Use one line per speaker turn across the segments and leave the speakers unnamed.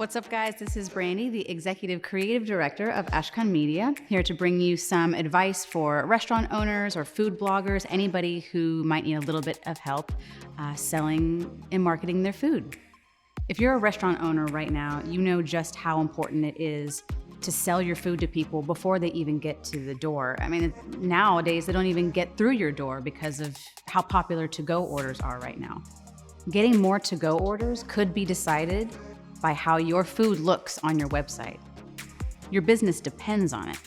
What's up, guys? This is Brandy, the Executive Creative Director of Ashkan Media, here to bring you some advice for restaurant owners or food bloggers, anybody who might need a little bit of help selling and marketing their food. If you're a restaurant owner right now, you know just how important it is to sell your food to people before they even get to the door. I mean, nowadays they don't even get through your door because of how popular to-go orders are right now. Getting more to-go orders could be decided by how your food looks on your website. Your business depends on it.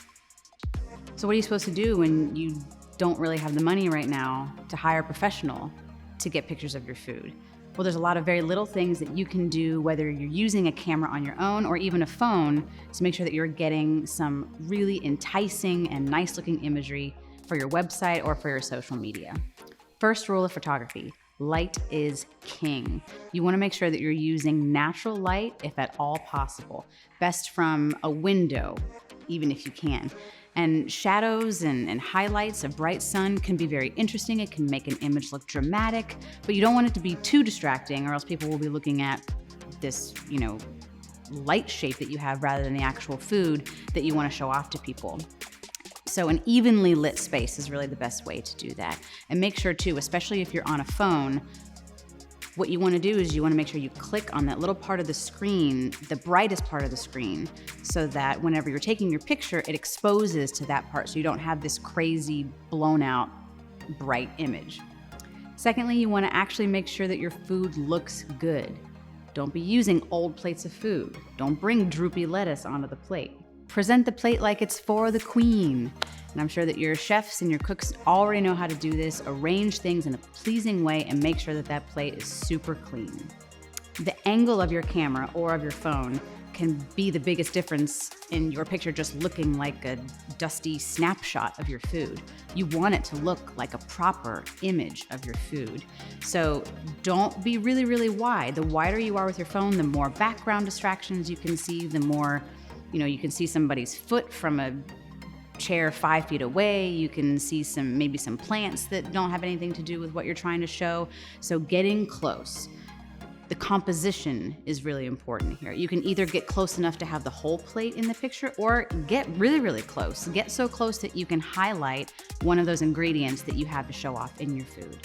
So what are you supposed to do when you don't really have the money right now to hire a professional to get pictures of your food? Well, there's a lot of very little things that you can do, whether you're using a camera on your own or even a phone, to make sure that you're getting some really enticing and nice looking imagery for your website or for your social media. First rule of photography: light is king. You want to make sure that you're using natural light if at all possible. Best from a window, even if you can. And shadows and highlights of bright sun can be very interesting. It can make an image look dramatic, but you don't want it to be too distracting, or else people will be looking at this, light shape that you have rather than the actual food that you want to show off to people. So an evenly lit space is really the best way to do that. And make sure too, especially if you're on a phone, what you want to do is you want to make sure you click on that little part of the screen, the brightest part of the screen, so that whenever you're taking your picture, it exposes to that part so you don't have this crazy blown out bright image. Secondly, you want to actually make sure that your food looks good. Don't be using old plates of food. Don't bring droopy lettuce onto the plate. Present the plate like it's for the queen. And I'm sure that your chefs and your cooks already know how to do this. Arrange things in a pleasing way and make sure that that plate is super clean. The angle of your camera or of your phone can be the biggest difference in your picture just looking like a dusty snapshot of your food. You want it to look like a proper image of your food. So don't be really, really wide. The wider you are with your phone, the more background distractions you can see, the more you can see somebody's foot from a chair 5 feet away. You can see maybe some plants that don't have anything to do with what you're trying to show. So getting close. The composition is really important here. You can either get close enough to have the whole plate in the picture, or get really, really close. Get so close that you can highlight one of those ingredients that you have to show off in your food.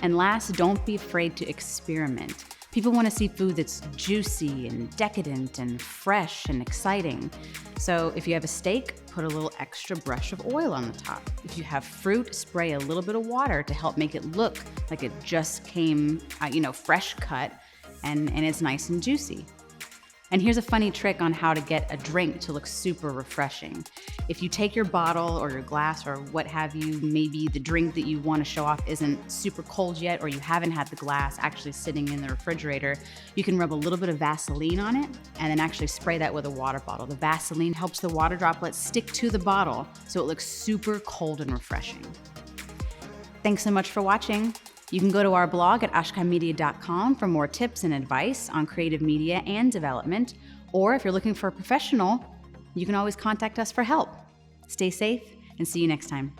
And last, don't be afraid to experiment. People want to see food that's juicy and decadent and fresh and exciting. So if you have a steak, put a little extra brush of oil on the top. If you have fruit, spray a little bit of water to help make it look like it just came, fresh cut and it's nice and juicy. And here's a funny trick on how to get a drink to look super refreshing. If you take your bottle or your glass or what have you, maybe the drink that you want to show off isn't super cold yet, or you haven't had the glass actually sitting in the refrigerator, you can rub a little bit of Vaseline on it and then actually spray that with a water bottle. The Vaseline helps the water droplets stick to the bottle so it looks super cold and refreshing. Thanks so much for watching. You can go to our blog at ashkanmedia.com for more tips and advice on creative media and development. Or if you're looking for a professional, you can always contact us for help. Stay safe and see you next time.